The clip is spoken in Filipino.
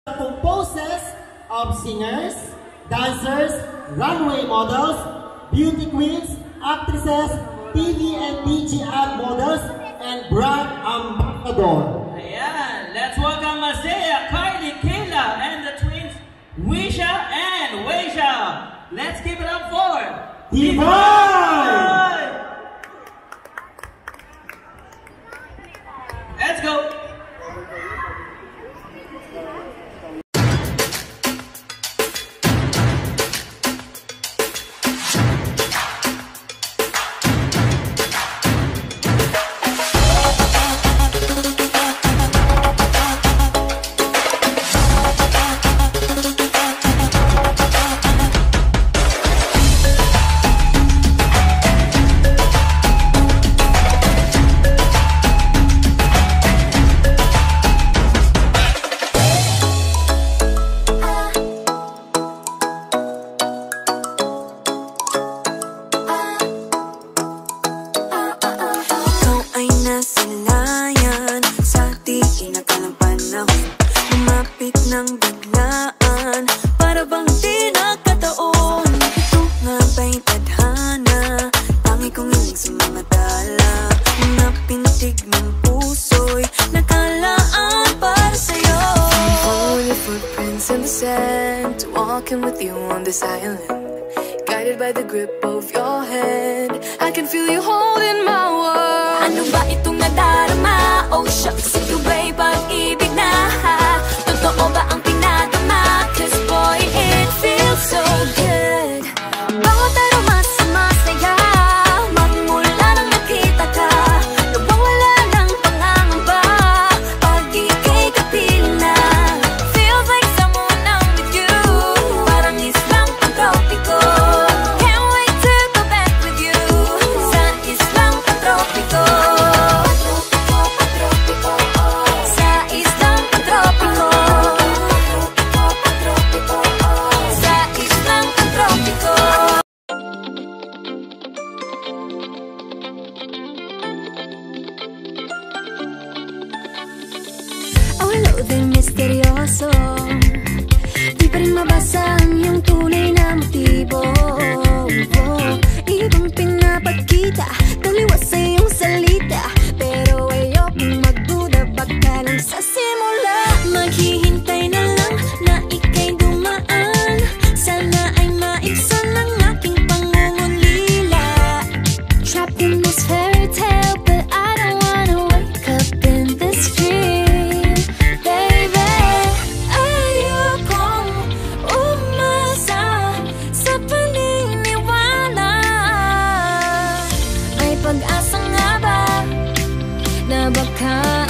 Poses of singers, dancers, runway models, beauty queens, actresses, TV and DJ ad models, and brand ambassador. Ayan, let's welcome Masaya, Kylie, Kayla, and the twins, Wisha and Weisha. Let's give it up for Divine! Let's go! Walking with you on this island, guided by the grip of your hand. I can feel you holding my world. Ano ba itong nadarama? Oh shucks, ito ba'y pag-ibig na? Totoo ba ang pinadama? Cause boy, it feels so good. Bawat aroma sumasaya, magmula nang nakita ka. Nawawala ng pangangamba pag ika'y kapiling na. Feels like someone I'm with you. Parang islang pantropiko. Can't wait to go back with you. Sa islang pantropiko. Sa islang pantropiko. Sa islang pantropiko. Ang loading misteryoso, di pa rin mabasa ang iyong tunay na motibo. Ibang pinapakita, taliwas sa iyong salita, pero ayokong magduda, baka lang sa simula. Maghihintay na lang na ika'y dumaan, sana ay maibsan ang aking pangungulila. Trapped in this fairy tale, but I don't wanna wake up in this dream. Baby, ayokong umasa sa paniniwala. May pag-asa nga ba na baka